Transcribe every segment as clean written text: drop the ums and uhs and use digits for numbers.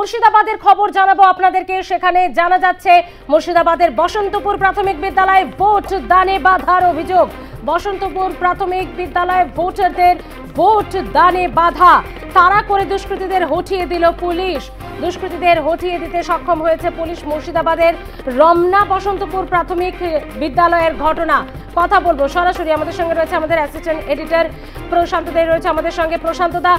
মুর্শিদাবাদের খবর জানাবো আপনাদেরকে। সেখানে জানা যাচ্ছে মুর্শিদাবাদের বসন্তপুর প্রাথমিক বিদ্যালয়ে ভোট দানে বাধার অভিযোগ। বসন্তপুর প্রাথমিক বিদ্যালয়ে ভোটারদের ভোট দানে বাধা তাড়া করে দুষ্কৃতীদের হটিয়ে দিল পুলিশ। দুষ্কৃতীদের হটিয়ে দিতে সক্ষম হয়েছে পুলিশ। মুর্শিদাবাদের রমনা বসন্তপুর প্রাথমিক বিদ্যালয়ের ঘটনা কথা বলবো সরাসরি। আমাদের সঙ্গে রয়েছে আমাদের অ্যাসিস্ট্যান্ট এডিটর প্রশান্ত দে রয়েছে আমাদের সঙ্গে। প্রশান্ত দা,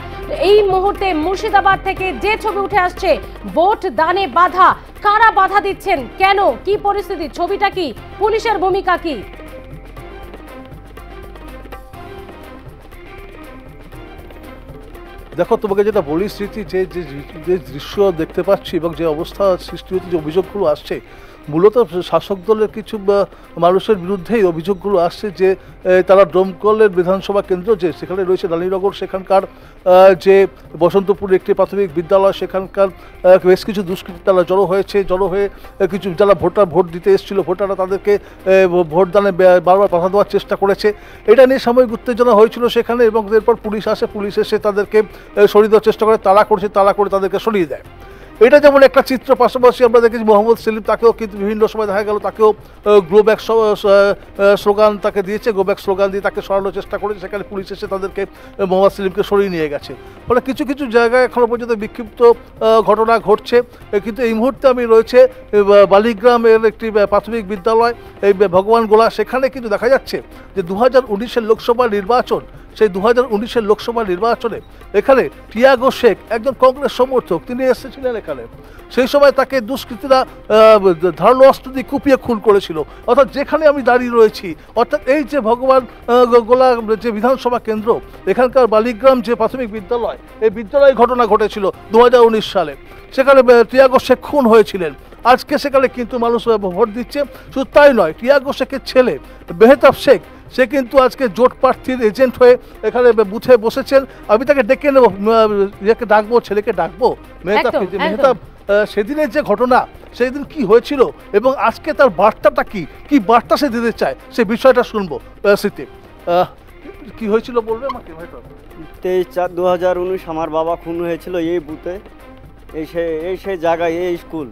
এই মুহূর্তে মুর্শিদাবাদ থেকে যে ছবি উঠে আসছে ভোট দানে বাধা, কারা বাধা দিচ্ছেন, কেন, কি পরিস্থিতি, ছবিটা কি, পুলিশের ভূমিকা কি? দেখো, তোমাকে যেটা বলি স্মৃতি, যে দৃশ্য দেখতে পাচ্ছি এবং যে অবস্থা সৃষ্টি হচ্ছে, যে অভিযোগগুলো আসছে মূলত শাসক দলের কিছু মানুষের বিরুদ্ধেই অভিযোগগুলো আসছে যে তারা ডোমকলের বিধানসভা কেন্দ্র যে সেখানে রয়েছে রানীনগর, সেখানকার যে বসন্তপুর একটি প্রাথমিক বিদ্যালয়, সেখানকার বেশ কিছু দুষ্কৃতী তারা জড়ো হয়ে কিছু যারা ভোট দিতে এসেছিল ভোটাররা তাদেরকে ভোটদানে বারবার বাধা দেওয়ার চেষ্টা করেছে। এটা নিয়ে সাময়িক উত্তেজনা হয়েছিল সেখানে, এবং এরপর পুলিশ এসে তাদেরকে সরিয়ে দেওয়ার চেষ্টা করে, তাড়া করে তাদেরকে সরিয়ে দেয়। এটা যেমন একটা চিত্র। পাশাপাশি আমরা দেখেছি মোহাম্মদ সেলিম, তাকেও কিন্তু বিভিন্ন সময় দেখা গেল তাকেও গ্লো ব্যাক স্লোগান তাকে দিয়েছে, গ্লো ব্যাক স্লোগান দিয়ে তাকে সরানোর চেষ্টা করেছে। সেখানে পুলিশ এসে তাদেরকে মোহাম্মদ সেলিমকে সরিয়ে নিয়ে গেছে। ফলে কিছু কিছু জায়গায় এখনো পর্যন্ত বিক্ষিপ্ত ঘটনা ঘটছে। কিন্তু এই মুহূর্তে আমি রয়েছে বালিগ্রামের একটি প্রাথমিক বিদ্যালয়, এই ভগবান গোলা। সেখানে কিন্তু দেখা যাচ্ছে যে 2019-এর লোকসভা নির্বাচন, সেই 2019-এর লোকসভা নির্বাচনে এখানে টিয়াগো শেখ একজন কংগ্রেস সমর্থক, তিনি এসেছিলেন এখানে। সেই সময় তাকে দুষ্কৃতীরা ধারালো অস্ত্র দিয়ে কুপিয়ে খুন করেছিল। অর্থাৎ যেখানে আমি দাঁড়িয়ে রয়েছি, অর্থাৎ এই যে ভগবান গোলা যে বিধানসভা কেন্দ্র, এখানকার বালিগ্রাম যে প্রাথমিক বিদ্যালয়, এই বিদ্যালয়ে ঘটনা ঘটেছিল 2019 সালে। সেখানে টিয়াগো শেখ খুন হয়েছিলেন। আজকে সেখানে কিন্তু মানুষ ভোট দিচ্ছে। শুধু তাই নয়, টিয়াগো শেখের ছেলে বেহেতাব শেখ, সে কিন্তু আজকে জোট প্রার্থীর এজেন্ট হয়ে এখানে বুথে বসেছেন। আমি তাকে ডেকে নেব, ডাকবো, ছেলেকে ডাকবো, মেহতাব সেদিনের যে ঘটনা, সেদিন কি হয়েছিল এবং আজকে তার বার্তাটা কি বার্তা সে দিতে চায়, সে বিষয়টা শুনবো। স্মৃতি, কি হয়েছিল বলবে আমাকে? 23/4/2019 আমার বাবা খুন হয়েছিল এই বুথে, সেই জায়গায়, এই স্কুল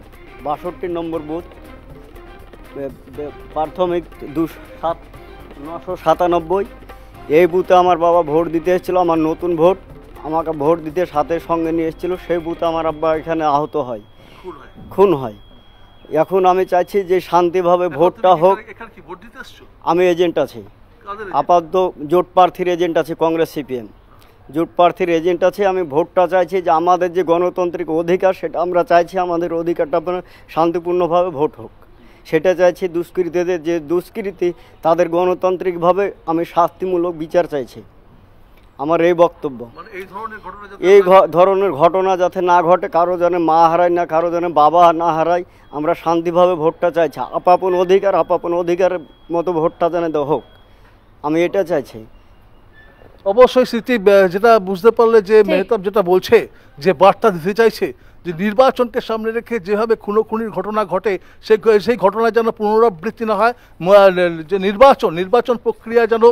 62 নম্বর বুথ, প্রাথমিক 997। এই বুথে আমার বাবা ভোট দিতে এসেছিল, আমার নতুন ভোট, আমাকে ভোট দিতে সাথে সঙ্গে নিয়ে এসেছিল। সেই বুথে আমার আব্বা এখানে আহত হয়, খুন হয়। এখন আমি চাইছি যে শান্তিভাবে ভোটটা হোক। আমি এজেন্ট আছি, আপাতত জোট প্রার্থীর এজেন্ট আছে, কংগ্রেস সিপিএম জোট প্রার্থীর এজেন্ট আছে। আমি ভোটটা চাইছি যে আমাদের যে গণতান্ত্রিক অধিকার, সেটা আমরা চাইছি আমাদের অধিকারটা শান্তিপূর্ণভাবে ভোট হোক, সেটা চাইছি। দুষ্কৃতীদের যে দুষ্কৃতি, তাদের গণতান্ত্রিকভাবে আমি শাস্তিমূলক বিচার চাইছি। আমার এই বক্তব্য, এই ধরনের ঘটনা যাতে না ঘটে, কারো যেন মা হারায় না, কারো যেন বাবা না হারায়। আমরা শান্তিভাবে ভোটটা চাইছি, আপাপন অধিকারের মতো ভোটটা যেন হোক, আমি এটা চাইছি। অবশ্যই স্মৃতি, যেটা বুঝতে পারলে যে মেহতাব যেটা বলছে, যে বার্তা দিতে চাইছে যে নির্বাচনকে সামনে রেখে যেভাবে খুনোখুনির ঘটনা ঘটে, সেই ঘটনা যেন পুনরাবৃত্তি না হয়। যে নির্বাচন প্রক্রিয়া যেন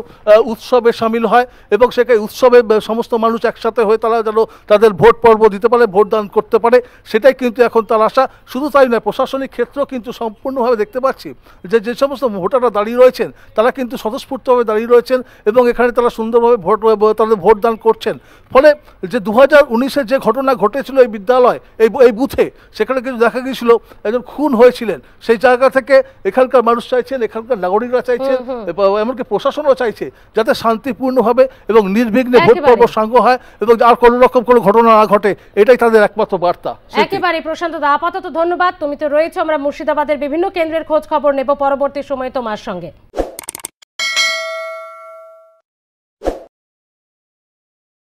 উৎসবে সামিল হয় এবং সেখানে উৎসবে সমস্ত মানুষ একসাথে হয়ে তারা যেন তাদের ভোট পর্ব দিতে পারে, ভোটদান করতে পারে, সেটাই কিন্তু এখন তার আশা। শুধু তাই নয়, প্রশাসনিক ক্ষেত্রেও কিন্তু সম্পূর্ণভাবে দেখতে পাচ্ছি যে সমস্ত ভোটাররা দাঁড়িয়ে রয়েছেন, তারা কিন্তু স্বতঃস্ফূর্তভাবে দাঁড়িয়ে রয়েছেন এবং এখানে তারা সুন্দরভাবে তাদের ভোটদান করছেন। ফলে যে 2019-এর যে ঘটনা ঘটেছিল এই বিদ্যালয়, এই বুথে, সেখানে কিন্তু দেখা গিয়েছিল একজন খুন হয়েছিলেন। সেই জায়গা থেকে এখানকার মানুষ চাইছেন, এখানকার নাগরিকরা চাইছেন, এমনকি প্রশাসনও চাইছে যাতে শান্তিপূর্ণভাবে এবং নির্বিঘ্নে ভোট পর্ব সাঙ্গ হয় এবং আর কোনো রকম কোনো ঘটনা না ঘটে, এটাই তাদের একমাত্র বার্তা। একেবারে প্রশান্ত দা, আপাতত ধন্যবাদ। তুমি তো রয়েছো, আমরা মুর্শিদাবাদের বিভিন্ন কেন্দ্রের খোঁজ খবর নেব পরবর্তী সময়ে তোমার সঙ্গে।